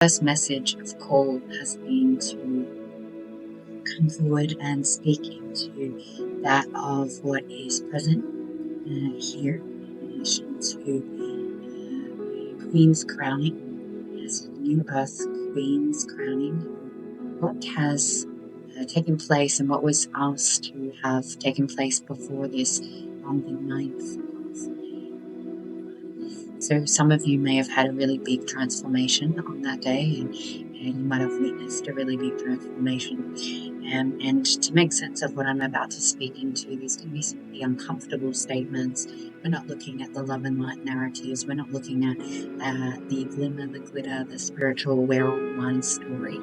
first message of call has been to come forward and speak into that of what is present here in relation to Queen's crowning, yes, New Earth Queen's crowning, what has taken place and what was asked to have taken place before this on the 9th of May. So some of you may have had a really big transformation on that day, and you might have witnessed a really big transformation. And to make sense of what I'm about to speak into, there's going to be some really uncomfortable statements. We're not looking at the love and light narratives. We're not looking at the glimmer, the glitter, the spiritual we're all one story.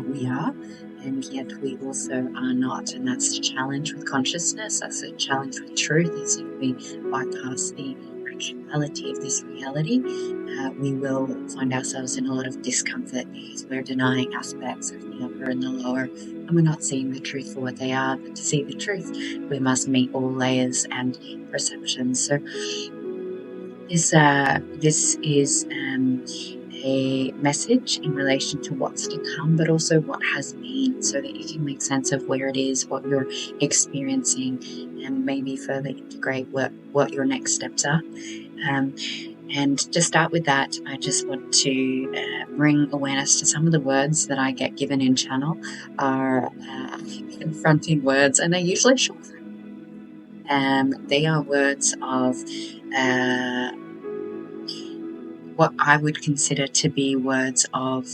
We are, and yet we also are not. And that's the challenge with consciousness. That's the challenge with truth, is if we bypass the actuality of this reality, we will find ourselves in a lot of discomfort because we're denying aspects of the upper and the lower, and we're not seeing the truth for what they are. But to see the truth, we must meet all layers and perceptions. So this is a message in relation to what's to come, but also what has been, so that you can make sense of where it is, what you're experiencing, and maybe further integrate what your next steps are. And to start with that, I just want to bring awareness to some of the words that I get given in channel are confronting words, and they're usually short. They are words of what I would consider to be words of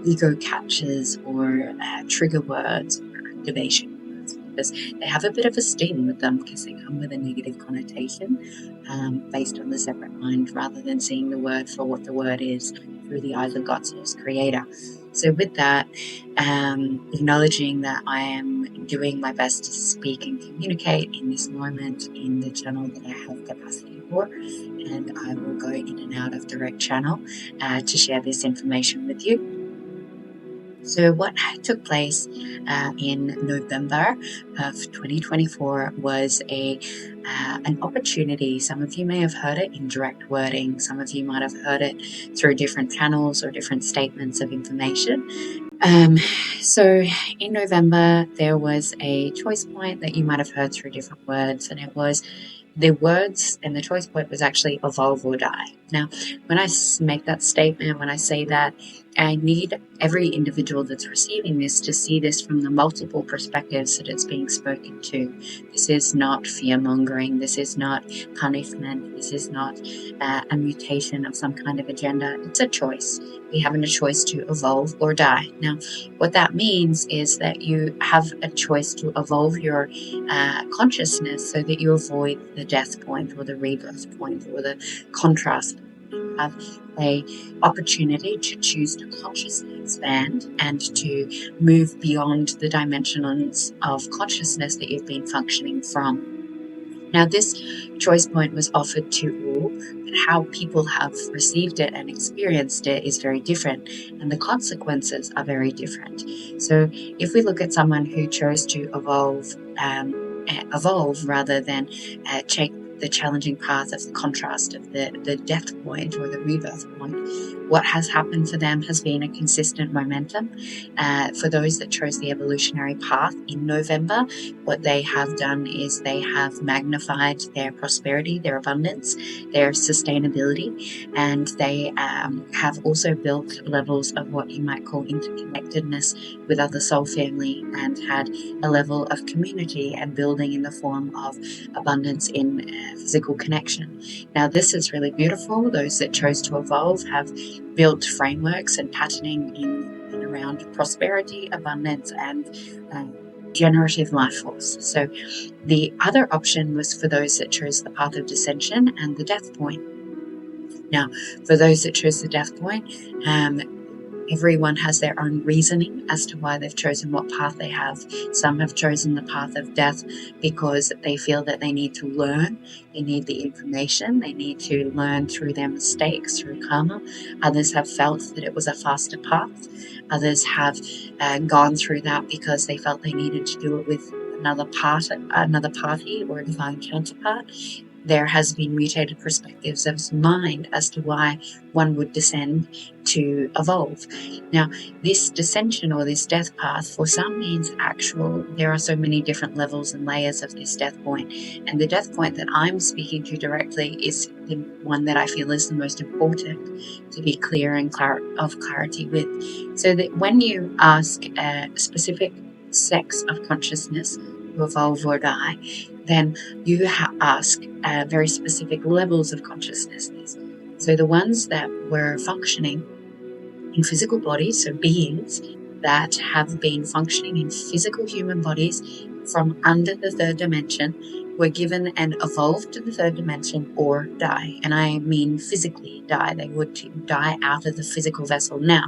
ego catches or trigger words or activation words, because they have a bit of a sting with them, because they come with a negative connotation based on the separate mind, rather than seeing the word for what the word is through the eyes of God's creator. So with that, acknowledging that I am doing my best to speak and communicate in this moment in the channel that I have capacity for, and I will go in and out of direct channel to share this information with you. So what took place in November of 2024 was an opportunity. Some of you may have heard it in direct wording. Some of you might have heard it through different channels or different statements of information. So in November, there was a choice point that you might have heard through different words, and it was the words, and the choice point was actually evolve or die. Now, when I make that statement, when I say that, I need every individual that's receiving this to see this from the multiple perspectives that it's being spoken to. This is not fear-mongering. This is not punishment. This is not a mutation of some kind of agenda. It's a choice. We have a choice to evolve or die. Now, what that means is that you have a choice to evolve your consciousness so that you avoid the death point or the rebirth point or the contrast. You have a opportunity to choose to consciously expand and to move beyond the dimensions of consciousness that you've been functioning from. Now, this choice point was offered to all, but how people have received it and experienced it is very different, and the consequences are very different. So if we look at someone who chose to evolve rather than take the challenging path of the contrast of the death point or the rebirth point, what has happened for them has been a consistent momentum. For those that chose the evolutionary path in November, what they have done is they have magnified their prosperity, their abundance, their sustainability, and they have also built levels of what you might call interconnectedness with other soul family, and had a level of community and building in the form of abundance in physical connection. Now, this is really beautiful. Those that chose to evolve have built frameworks and patterning in and around prosperity, abundance, and generative life force. So the other option was for those that chose the path of ascension and the death point. Now, for those that chose the death point, everyone has their own reasoning as to why they've chosen what path they have. Some have chosen the path of death because they feel that they need to learn, they need the information, they need to learn through their mistakes, through karma. Others have felt that it was a faster path. Others have gone through that because they felt they needed to do it with another party or a divine counterpart, there has been mutated perspectives of mind as to why one would descend to evolve. Now, this descension or this death path for some means actual. There are so many different levels and layers of this death point, and the death point that I'm speaking to directly is the one that I feel is the most important to be clear and of clarity with. So that when you ask a specific sex of consciousness to evolve or die, then you ask very specific levels of consciousness. So the ones that were functioning in physical bodies, so beings that have been functioning in physical human bodies from under the third dimension, were given and evolved to the third dimension or die. And I mean physically die. They would die out of the physical vessel. Now,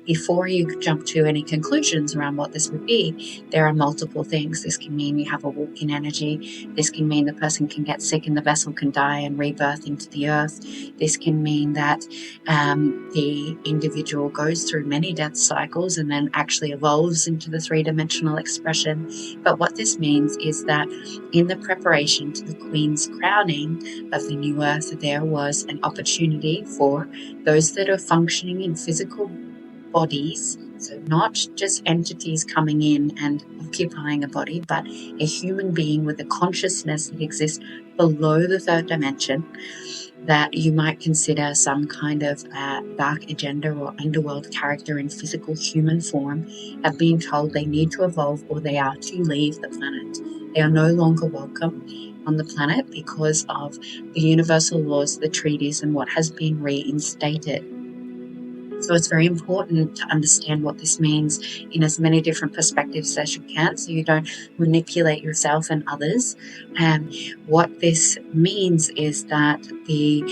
before you jump to any conclusions around what this would be, there are multiple things. This can mean you have a walk in energy. This can mean the person can get sick and the vessel can die and rebirth into the earth. This can mean that the individual goes through many death cycles and then actually evolves into the three-dimensional expression. But what this means is that in the preparation to the Queen's crowning of the new earth, there was an opportunity for those that are functioning in physical bodies, so not just entities coming in and occupying a body, but a human being with a consciousness that exists below the third dimension, that you might consider some kind of dark agenda or underworld character in physical human form, have been told they need to evolve or they are to leave the planet. They are no longer welcome on the planet because of the universal laws, the treaties, and what has been reinstated. So it's very important to understand what this means in as many different perspectives as you can, so you don't manipulate yourself and others. And what this means is that the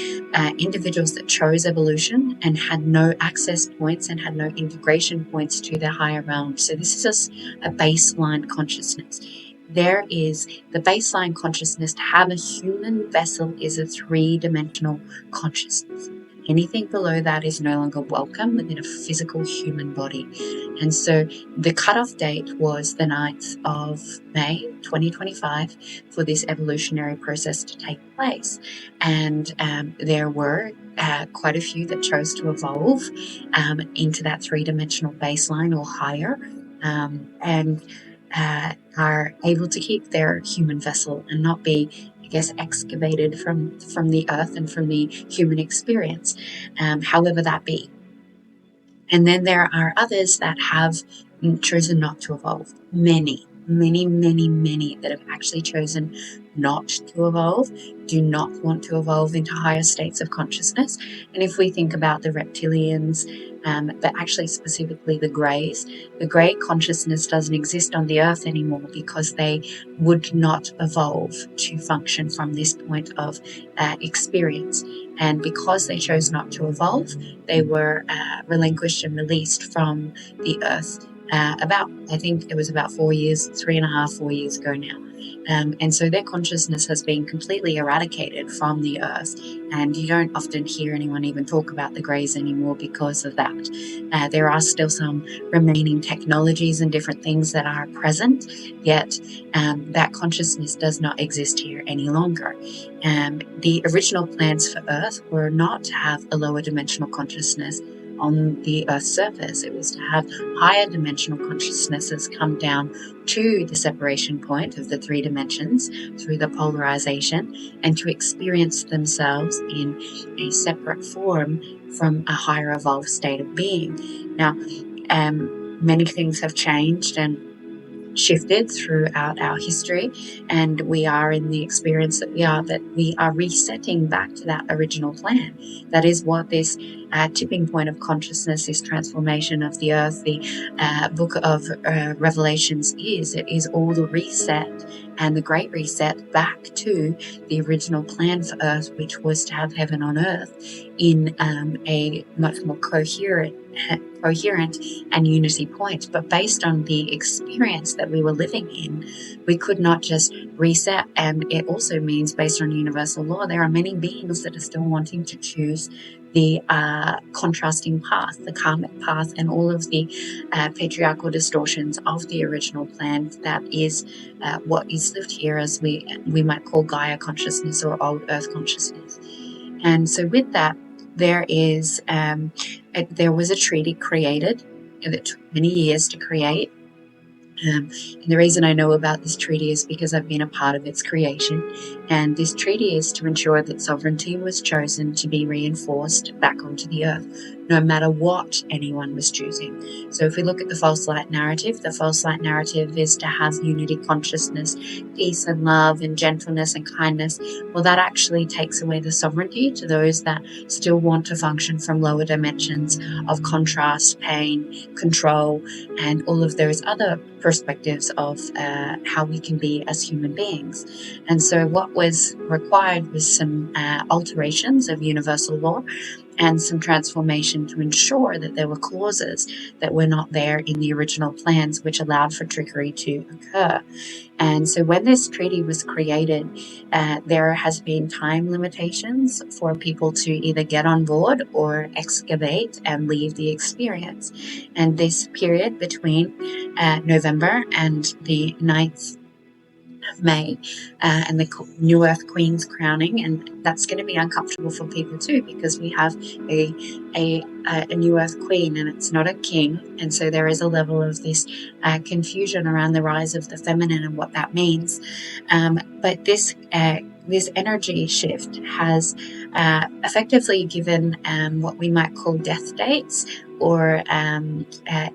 individuals that chose evolution and had no access points and had no integration points to the higher realm. So this is just a baseline consciousness. There is the baseline consciousness. To have a human vessel is a three-dimensional consciousness. Anything below that is no longer welcome within a physical human body. And so the cutoff date was the 9th of May 2025 for this evolutionary process to take place. And there were quite a few that chose to evolve into that three-dimensional baseline or higher, and are able to keep their human vessel and not be, I guess, excavated from the earth and from the human experience, however that be. And then there are others that have chosen not to evolve. Many that have actually chosen not to evolve, do not want to evolve into higher states of consciousness. And if we think about the reptilians, but actually specifically the greys, the grey consciousness doesn't exist on the earth anymore because they would not evolve to function from this point of experience. And because they chose not to evolve, they were relinquished and released from the earth I think it was about 4 years, 3.5, 4 years ago now. And so their consciousness has been completely eradicated from the earth, and you don't often hear anyone even talk about the greys anymore because of that. There are still some remaining technologies and different things that are present, yet that consciousness does not exist here any longer. The original plans for Earth were not to have a lower dimensional consciousness on the Earth's surface. It was to have higher dimensional consciousnesses come down to the separation point of the three dimensions through the polarization, and to experience themselves in a separate form from a higher evolved state of being. Now, many things have changed and shifted throughout our history, and we are in the experience that we are resetting back to that original plan. That is what this tipping point of consciousness, this transformation of the earth, the book of Revelations is. It is all the reset and the great reset back to the original plan for earth, which was to have heaven on earth in a much more coherent and unity point. But based on the experience that we were living in, we could not just reset. And it also means, based on universal law, there are many beings that are still wanting to choose the contrasting path, the karmic path, and all of the patriarchal distortions of the original plan. That is what is lived here as we might call Gaia consciousness or old Earth consciousness. And so with that, there was a treaty created that took many years to create. And the reason I know about this treaty is because I've been a part of its creation. And this treaty is to ensure that sovereignty was chosen to be reinforced back onto the earth, no matter what anyone was choosing. So if we look at the false light narrative, the false light narrative is to have unity consciousness, peace and love and gentleness and kindness. Well, that actually takes away the sovereignty to those that still want to function from lower dimensions of contrast, pain, control, and all of those other perspectives of how we can be as human beings. And so what was required was some alterations of universal law and some transformation to ensure that there were clauses that were not there in the original plans, which allowed for trickery to occur. And so when this treaty was created, there has been time limitations for people to either get on board or excavate and leave the experience. And this period between November and the 9th of May and the New Earth Queen's crowning, and that's going to be uncomfortable for people too, because we have a New Earth Queen and it's not a king, and so there is a level of this confusion around the rise of the feminine and what that means. But this energy shift has effectively given what we might call death dates or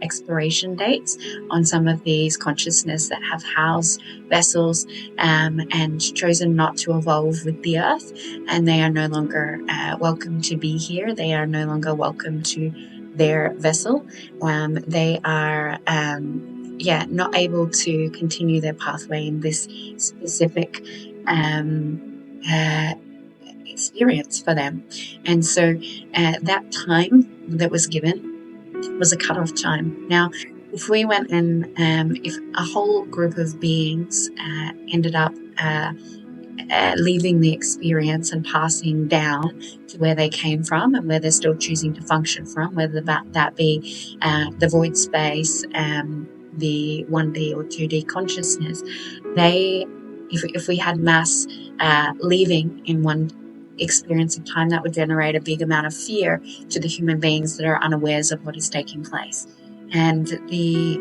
expiration dates on some of these consciousness that have housed vessels and chosen not to evolve with the earth, and they are no longer welcome to be here. They are no longer welcome to their vessel. They are not able to continue their pathway in this specific experience for them. And so that time that was given was a cutoff time. Now, if we went and if a whole group of beings ended up leaving the experience and passing down to where they came from and where they're still choosing to function from, whether that be the void space, the 1D or 2D consciousness, if we had mass leaving in one experience of time, that would generate a big amount of fear to the human beings that are unawares of what is taking place. And the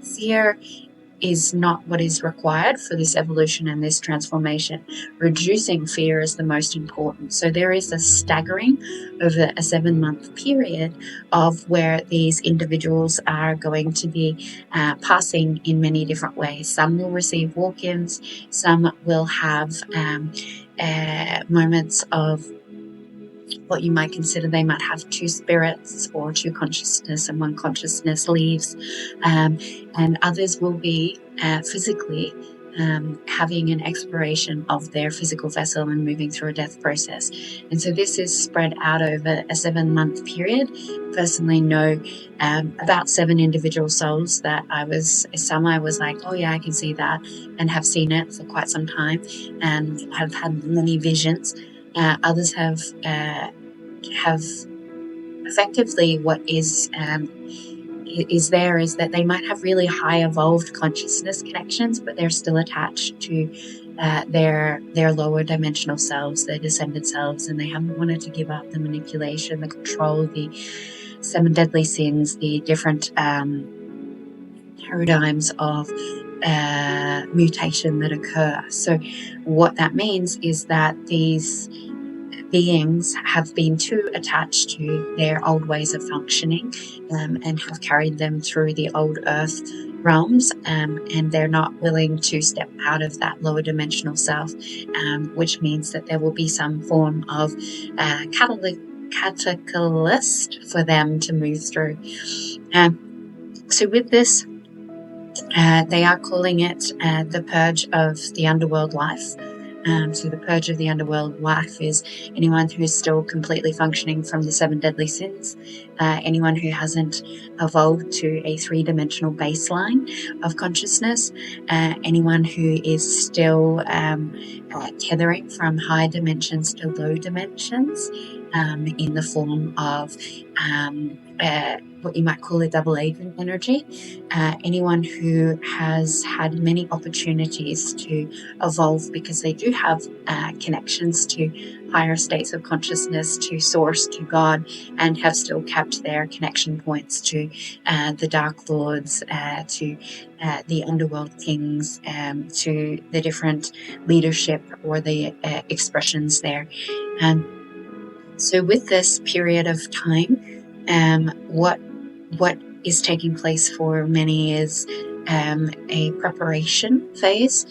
fear is not what is required for this evolution and this transformation. Reducing fear is the most important. So there is a staggering over a 7-month period of where these individuals are going to be passing in many different ways. Some will receive walk-ins, some will have moments of what you might consider they might have 2 spirits or 2 consciousness, and 1 consciousness leaves, and others will be physically having an expiration of their physical vessel and moving through a death process. And so this is spread out over a 7-month period. Personally know about 7 individual souls that I was like, oh yeah, I can see that, and have seen it for quite some time and have had many visions. Others have effectively what is there is that they might have really high evolved consciousness connections, but they're still attached to their lower dimensional selves, their descended selves, and they haven't wanted to give up the manipulation, the control, the 7 deadly sins, the different paradigms of mutation that occur. So what that means is that these beings have been too attached to their old ways of functioning and have carried them through the old earth realms, and they're not willing to step out of that lower dimensional self, which means that there will be some form of catalyst for them to move through. So with this, they are calling it the purge of the underworld life. So the purge of the underworld life is anyone who's still completely functioning from the 7 deadly sins, anyone who hasn't evolved to a 3-dimensional baseline of consciousness, anyone who is still tethering from high dimensions to low dimensions, in the form of what you might call a double agent energy. Anyone who has had many opportunities to evolve because they do have connections to higher states of consciousness, to source, to God, and have still kept their connection points to the Dark Lords, to the Underworld Kings, to the different leadership or the expressions there. So with this period of time, what is taking place for many is a preparation phase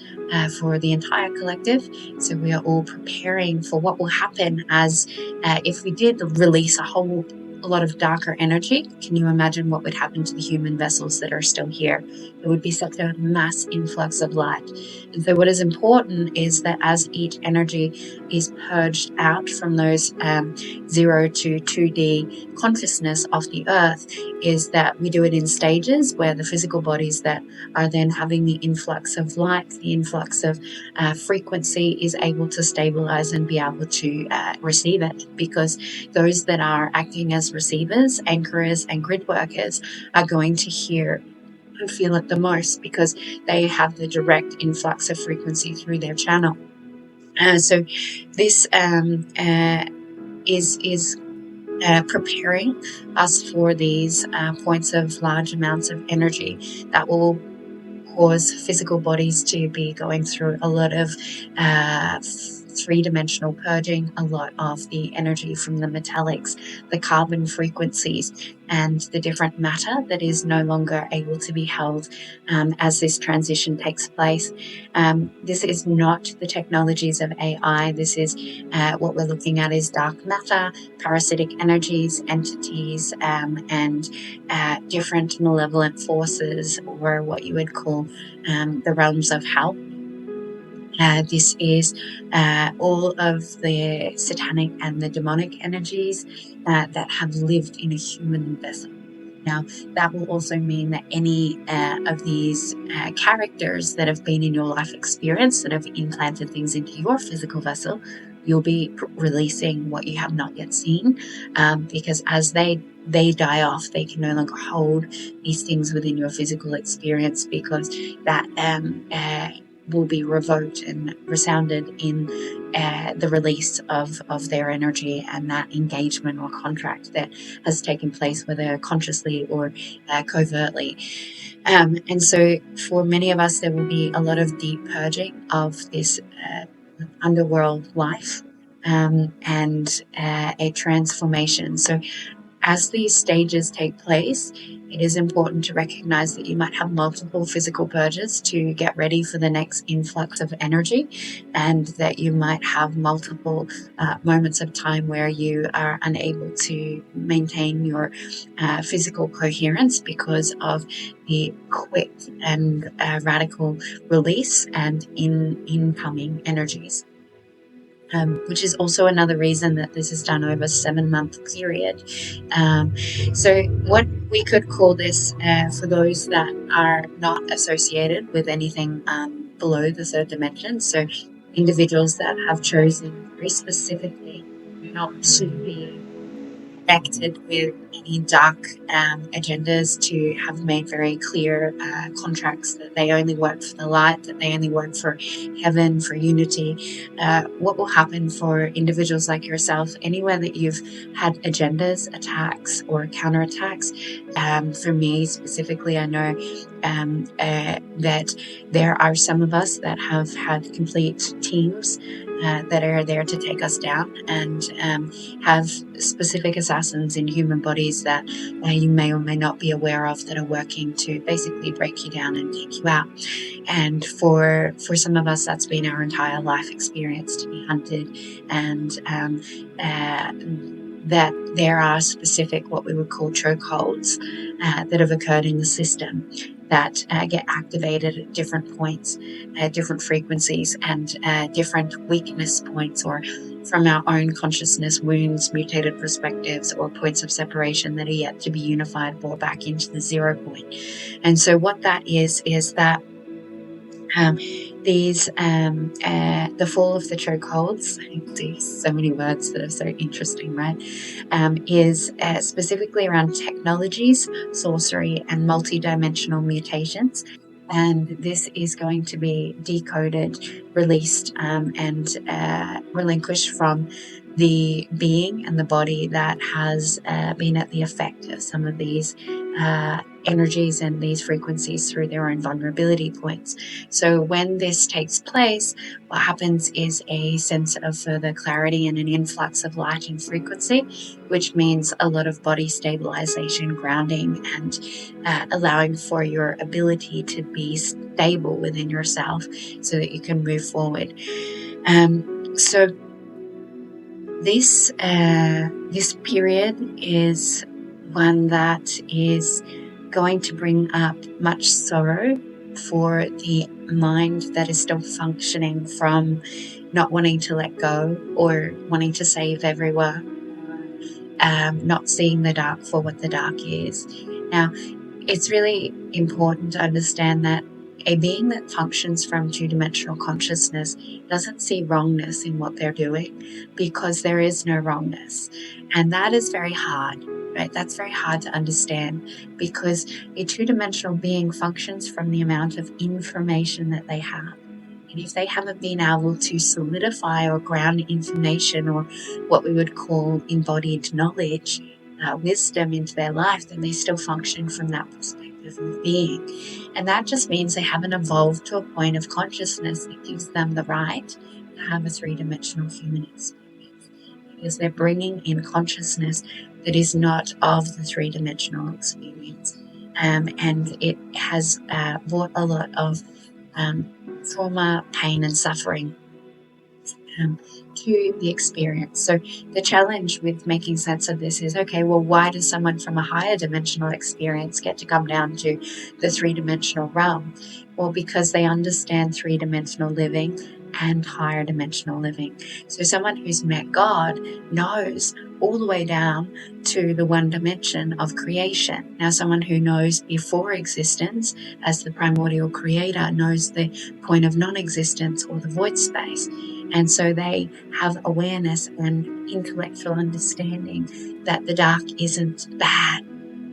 for the entire collective. So we are all preparing for what will happen as if we did release a lot of darker energy. Can you imagine what would happen to the human vessels that are still here? It would be such a mass influx of light. And so what is important is that as each energy is purged out from those 0 to 2D consciousness of the earth, is that we do it in stages where the physical bodies that are then having the influx of light, the influx of frequency, is able to stabilize and be able to receive it, because those that are acting as receivers, anchorers, and grid workers are going to hear and feel it the most because they have the direct influx of frequency through their channel. So this is preparing us for these points of large amounts of energy that will cause physical bodies to be going through a lot of 3-dimensional purging, a lot of the energy from the metallics, the carbon frequencies, and the different matter that is no longer able to be held as this transition takes place. This is not the technologies of AI. This is what we're looking at is dark matter, parasitic energies, entities, and different malevolent forces, or what you would call the realms of hell. This is all of the satanic and the demonic energies that have lived in a human vessel. Now, that will also mean that any of these characters that have been in your life experience, that have implanted things into your physical vessel, you'll be releasing what you have not yet seen, because as they die off, they can no longer hold these things within your physical experience, because that will be revoked and resounded in the release of their energy and that engagement or contract that has taken place, whether consciously or covertly. And so for many of us, there will be a lot of deep purging of this underworld life, and a transformation. So as these stages take place, it is important to recognize that you might have multiple physical purges to get ready for the next influx of energy, and that you might have multiple moments of time where you are unable to maintain your physical coherence because of the quick and radical release and incoming energies. Which is also another reason that this is done over a 7-month period. So what we could call this, for those that are not associated with anything below the 3rd dimension, so individuals that have chosen very specifically not to be connected with any dark agendas, to have made very clear contracts that they only work for the light, that they only work for heaven, for unity. What will happen for individuals like yourself, anywhere that you've had agendas, attacks, or counterattacks? For me specifically, I know that there are some of us that have had complete teams that are there to take us down, and have specific assassins in human bodies that you may or may not be aware of, that are working to basically break you down and take you out. And for some of us, that's been our entire life experience, to be hunted, and that there are specific what we would call chokeholds that have occurred in the system. that get activated at different points, different frequencies, and different weakness points, or from our own consciousness wounds, mutated perspectives, or points of separation that are yet to be unified, brought back into the 0 point. And so what that is that the fall of the chokeholds, so many words that are so interesting, right? Is specifically around technologies, sorcery, and multidimensional mutations. And this is going to be decoded, released, and relinquished from the being and the body that has been at the effect of some of these energies and these frequencies through their own vulnerability points. So when this takes place, what happens is a sense of further clarity and an influx of light and frequency, which means a lot of body stabilization, grounding, and allowing for your ability to be stable within yourself so that you can move forward. So this period is one that is going to bring up much sorrow for the mind that is still functioning from not wanting to let go or wanting to save everyone, not seeing the dark for what the dark is. Now, it's really important to understand that a being that functions from two-dimensional consciousness doesn't see wrongness in what they're doing, because there is no wrongness. And that is very hard, right? That's very hard to understand, because a two-dimensional being functions from the amount of information that they have. And if they haven't been able to solidify or ground information, or what we would call embodied knowledge, wisdom into their life, then they still function from that perspective of being. And that just means they haven't evolved to a point of consciousness that gives them the right to have a three-dimensional human experience, because they're bringing in consciousness that is not of the three-dimensional experience. And it has brought a lot of trauma, pain, and suffering to the experience. So the challenge with making sense of this is, okay, well, why does someone from a higher dimensional experience get to come down to the three-dimensional realm? Well, because they understand three-dimensional living and higher dimensional living. So someone who's met God knows all the way down to the one dimension of creation. Now, someone who knows before existence as the primordial creator knows the point of non-existence, or the void space. And so they have awareness and intellectual understanding that the dark isn't bad.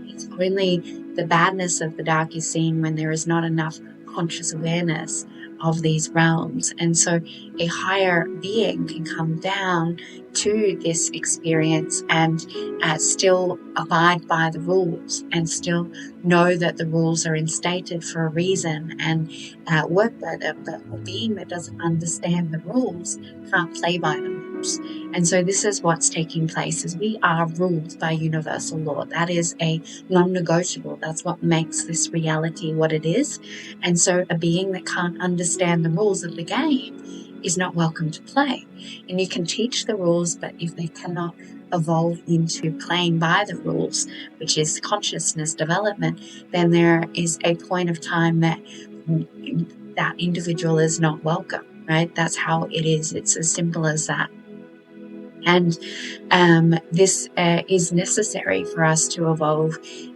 It's only the badness of the dark is seen when there is not enough conscious awareness of these realms. And so a higher being can come down to this experience and still abide by the rules, and still know that the rules are instated for a reason, and work by them. But a being that doesn't understand the rules can't play by the rules. And so this is what's taking place, is we are ruled by universal law. That is a non-negotiable. That's what makes this reality what it is. And so a being that can't understand the rules of the game is not welcome to play. And you can teach the rules, but if they cannot evolve into playing by the rules, which is consciousness development, then there is a point of time that that individual is not welcome, right? That's how it is. It's as simple as that. And this is necessary for us to evolve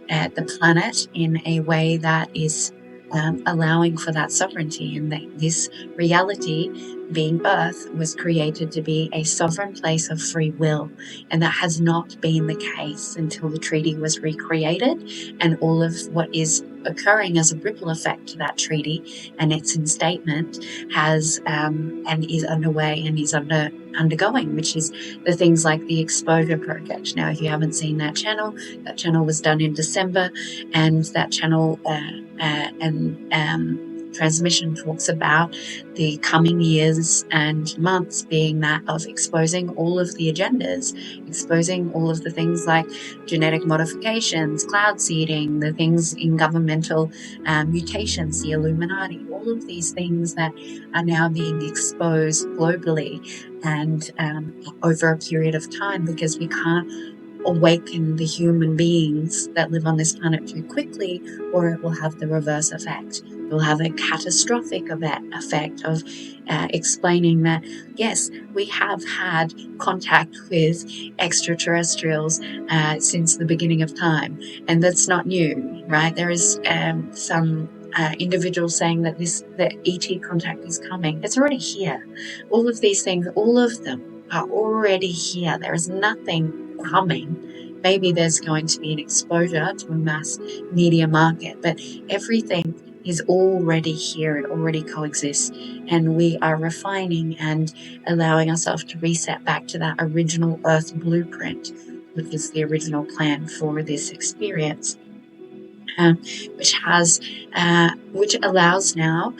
the planet in a way that is allowing for that sovereignty, and that this reality, being Earth, was created to be a sovereign place of free will. And that has not been the case until the treaty was recreated, and all of what is occurring as a ripple effect to that treaty and its instatement has and is underway and is undergoing, which is the things like the exposure project. Now, if you haven't seen that channel was done in December, and that channel transmission talks about the coming years and months being that of exposing all of the agendas, exposing all of the things like genetic modifications, cloud seeding, the things in governmental mutations, the Illuminati, all of these things that are now being exposed globally and over a period of time, because we can't awaken the human beings that live on this planet too quickly, or it will have the reverse effect. It will have a catastrophic effect of explaining that, yes, we have had contact with extraterrestrials since the beginning of time, and that's not new, right? There is some individuals saying that the ET contact is coming. It's already here. All of these things, all of them are already here. There is nothing coming. Maybe there's going to be an exposure to a mass media market, but everything is already here. It already coexists, and we are refining and allowing ourselves to reset back to that original Earth blueprint, which is the original plan for this experience. Which allows now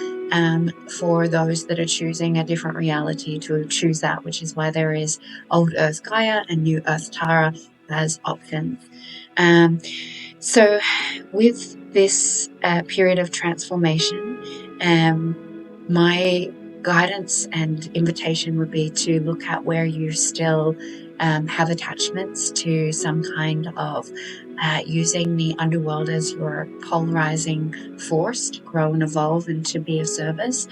for those that are choosing a different reality to choose that, which is why there is Old Earth Gaia and New Earth Tara as options. So with this period of transformation, my guidance and invitation would be to look at where you still have attachments to some kind of using the underworld as your polarizing force to grow and evolve and to be of service.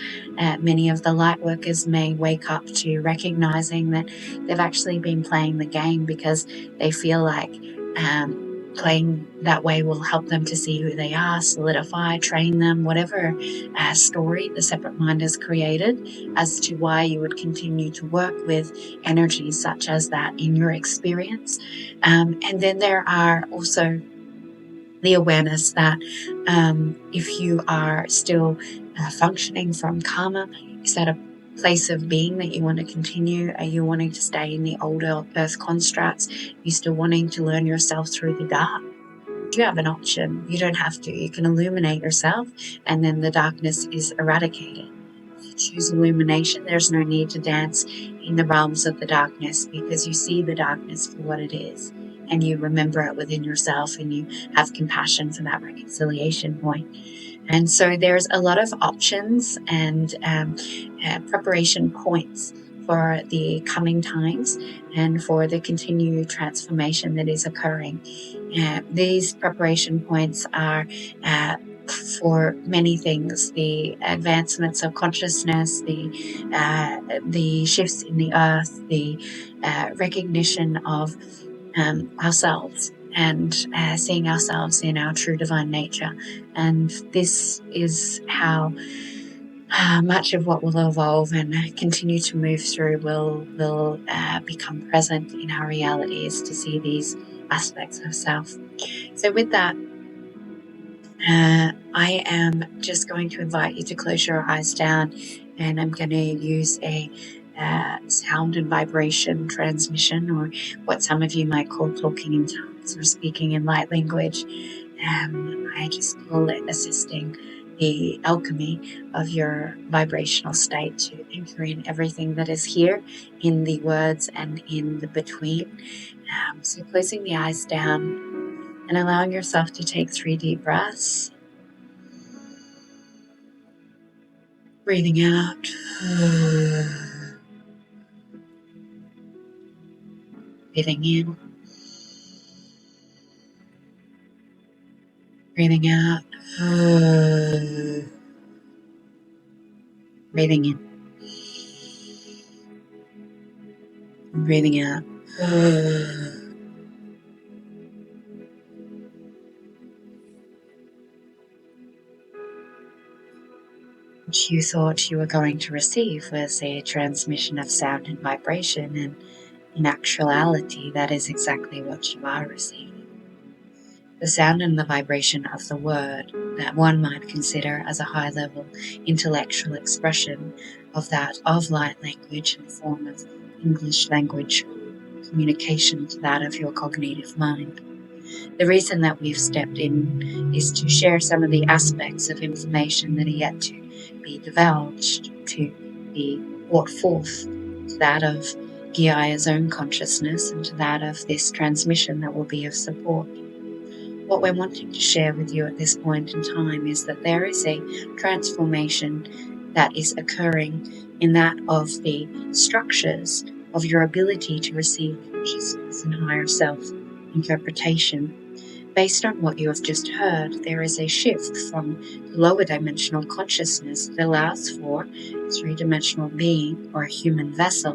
Many of the light workers may wake up to recognizing that they've actually been playing the game because they feel like playing that way will help them to see who they are, solidify, train them, whatever story the separate mind has created as to why you would continue to work with energies such as that in your experience. And then there are also the awareness that if you are still functioning from karma, is that a place of being that you want to continue? Are you wanting to stay in the old earth constructs? Are you still wanting to learn yourself through the dark? You have an option. You don't have to. You can illuminate yourself, and then the darkness is eradicated. If you choose illumination, there's no need to dance in the realms of the darkness, because you see the darkness for what it is, and you remember it within yourself, and you have compassion for that reconciliation point. And so there's a lot of options and preparation points for the coming times and for the continued transformation that is occurring. These preparation points are for many things: the advancements of consciousness, the shifts in the earth, the recognition of ourselves, and seeing ourselves in our true divine nature. And this is how much of what will evolve and continue to move through will become present in our realities, to see these aspects of self. So with that, I am just going to invite you to close your eyes down, and I'm going to use a sound and vibration transmission, or what some of you might call talking in tongues or speaking in light language. I just call it assisting the alchemy of your vibrational state to anchor in everything that is here in the words and in the between. So closing the eyes down and allowing yourself to take 3 deep breaths. Breathing out. Breathing in. Breathing out. Breathing in. Breathing out. What you thought you were going to receive was a transmission of sound and vibration, and in actuality, that is exactly what you are receiving. The sound and the vibration of the word that one might consider as a high-level intellectual expression of that of light language in the form of English language communication to that of your cognitive mind. The reason that we've stepped in is to share some of the aspects of information that are yet to be divulged, to be brought forth to that of Gaia's own consciousness and to that of this transmission that will be of support. What we're wanting to share with you at this point in time is that there is a transformation that is occurring in that of the structures of your ability to receive consciousness and higher self interpretation. Based on what you have just heard, there is a shift from the lower dimensional consciousness that allows for a three-dimensional being or a human vessel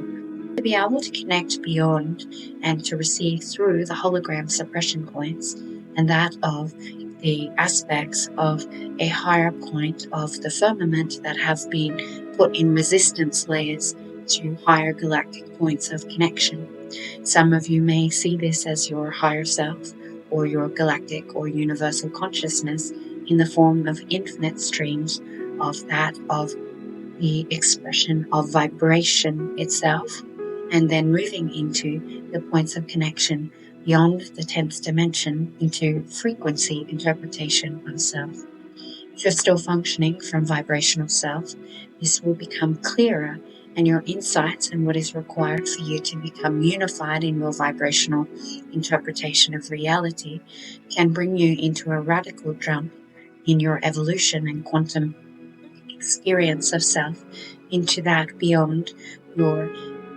to be able to connect beyond and to receive through the hologram suppression points and that of the aspects of a higher point of the firmament that have been put in resistance layers to higher galactic points of connection. Some of you may see this as your higher self or your galactic or universal consciousness in the form of infinite streams of that of the expression of vibration itself, and then moving into the points of connection beyond the 10th dimension into frequency interpretation of self. If you're still functioning from vibrational self, this will become clearer, and your insights and what is required for you to become unified in your vibrational interpretation of reality can bring you into a radical jump in your evolution and quantum experience of self into that beyond your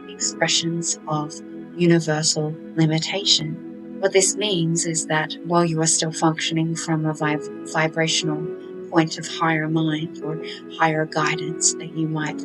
expressions of universal limitation. What this means is that while you are still functioning from a vibrational point of higher mind or higher guidance that you might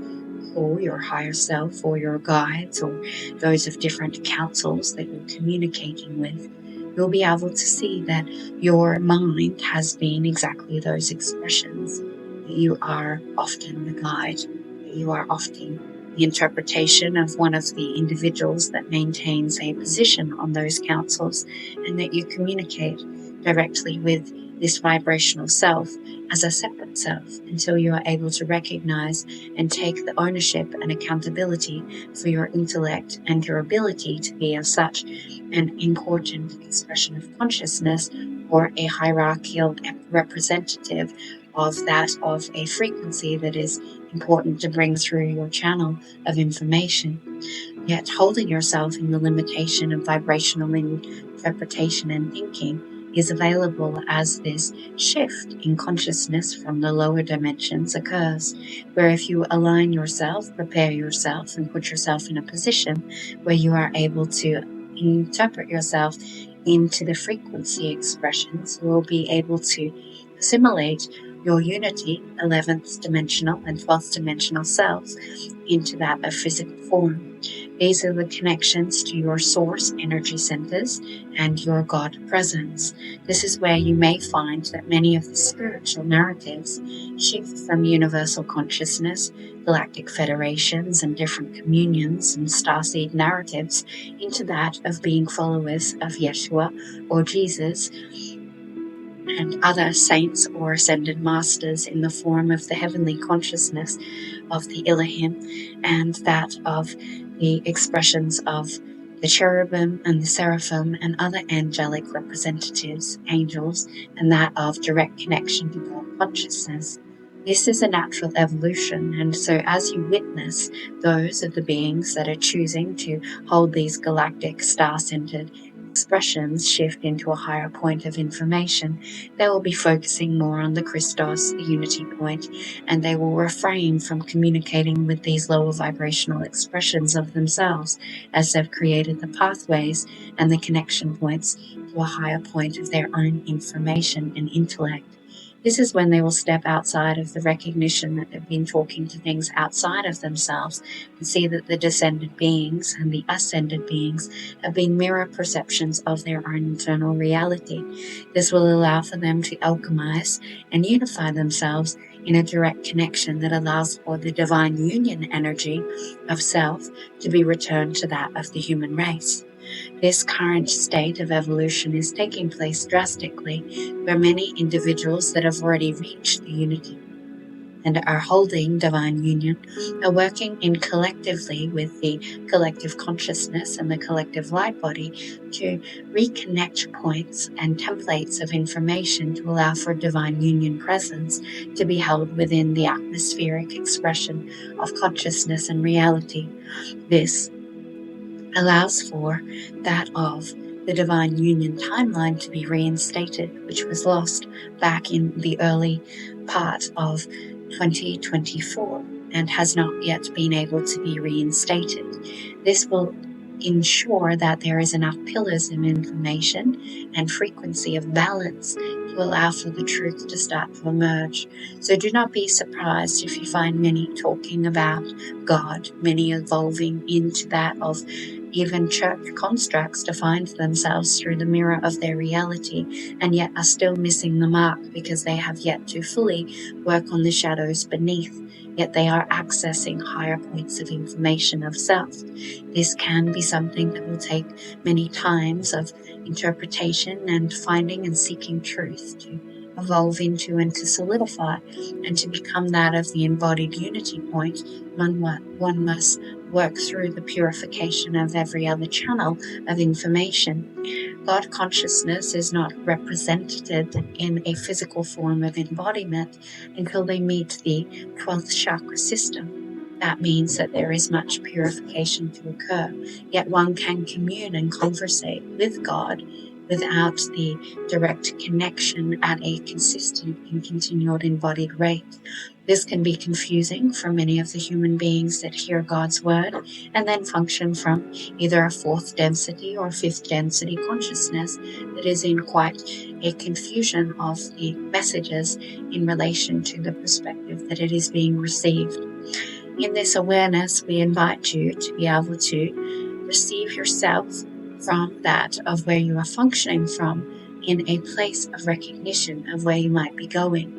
call your higher self or your guides or those of different councils that you're communicating with, you'll be able to see that your mind has been exactly those expressions. That you are often the guide, that you are often the interpretation of one of the individuals that maintains a position on those councils, and that you communicate directly with this vibrational self as a separate self until you are able to recognize and take the ownership and accountability for your intellect and your ability to be as such an important expression of consciousness or a hierarchical representative of that of a frequency that is important to bring through your channel of information. Yet holding yourself in the limitation of vibrational interpretation and thinking is available as this shift in consciousness from the lower dimensions occurs, where if you align yourself, prepare yourself, and put yourself in a position where you are able to interpret yourself into the frequency expressions, you will be able to assimilate your unity, 11th dimensional and 12th dimensional selves, into that of physical form. These are the connections to your source energy centers and your God presence. This is where you may find that many of the spiritual narratives shift from universal consciousness, galactic federations and different communions and starseed narratives into that of being followers of Yeshua or Jesus and other saints or ascended masters in the form of the heavenly consciousness of the Elohim and that of the expressions of the cherubim and the seraphim and other angelic representatives, angels, and that of direct connection to God consciousness. This is a natural evolution, and so as you witness those of the beings that are choosing to hold these galactic star-centered expressions shift into a higher point of information, they will be focusing more on the Christos, the unity point, and they will refrain from communicating with these lower vibrational expressions of themselves as they've created the pathways and the connection points to a higher point of their own information and intellect. This is when they will step outside of the recognition that they've been talking to things outside of themselves and see that the descended beings and the ascended beings have been mirror perceptions of their own internal reality. This will allow for them to alchemize and unify themselves in a direct connection that allows for the divine union energy of self to be returned to that of the human race. This current state of evolution is taking place drastically, where many individuals that have already reached the unity and are holding divine union are working in collectively with the collective consciousness and the collective light body to reconnect points and templates of information to allow for divine union presence to be held within the atmospheric expression of consciousness and reality. This allows for that of the divine union timeline to be reinstated, which was lost back in the early part of 2024 and has not yet been able to be reinstated. This will ensure that there is enough pillars of information and frequency of balance to allow for the truth to start to emerge. So do not be surprised if you find many talking about God, many evolving into that of even church constructs to find themselves through the mirror of their reality, and yet are still missing the mark because they have yet to fully work on the shadows beneath, yet they are accessing higher points of information of self. This can be something that will take many times of interpretation and finding and seeking truth to evolve into and to solidify and to become that of the embodied unity point. One must work through the purification of every other channel of information. God consciousness is not represented in a physical form of embodiment until they meet the 12th chakra system. That means that there is much purification to occur, yet one can commune and conversate with God without the direct connection at a consistent and continued embodied rate. This can be confusing for many of the human beings that hear God's word and then function from either a fourth density or fifth density consciousness that is in quite a confusion of the messages in relation to the perspective that it is being received. In this awareness, we invite you to be able to receive yourself from that of where you are functioning from in a place of recognition of where you might be going.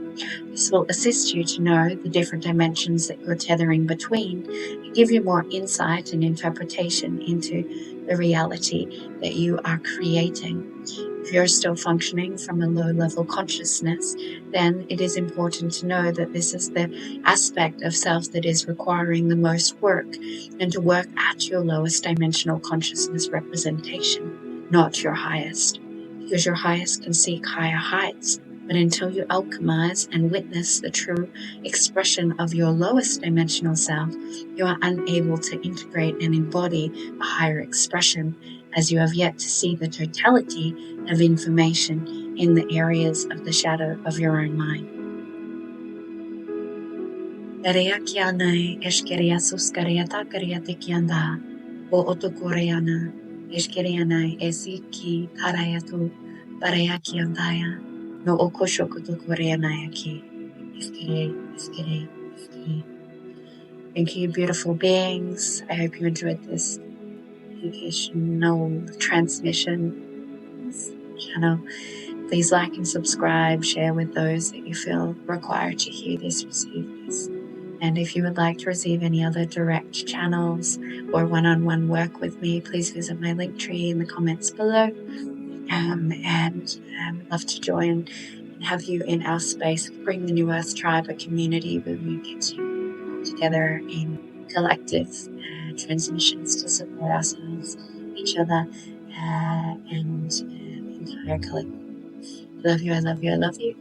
This will assist you to know the different dimensions that you're tethering between and give you more insight and interpretation into the reality that you are creating. If you're still functioning from a low-level consciousness, then it is important to know that this is the aspect of self that is requiring the most work, and to work at your lowest dimensional consciousness representation, not your highest. Because your highest can seek higher heights, but until you alchemize and witness the true expression of your lowest dimensional self, you are unable to integrate and embody a higher expression, as you have yet to see the totality of information in the areas of the shadow of your own mind. Bo otokoreana, eshkeriana, esiki, tarayatu, barayakiandaya, no okoshokotokoreanayaki, iskere. Thank you, beautiful beings. I hope you enjoyed this educational transmission, this channel. Please like and subscribe, share with those that you feel required to hear this, receive this. And if you would like to receive any other direct channels or one-on-one work with me, please visit my link tree in the comments below. I'd love to join and have you in our space. Bring the New Earth Tribe, a community where we get to together in collective transmissions to support ourselves, each other, and the entire collective. I love you, I love you, I love you.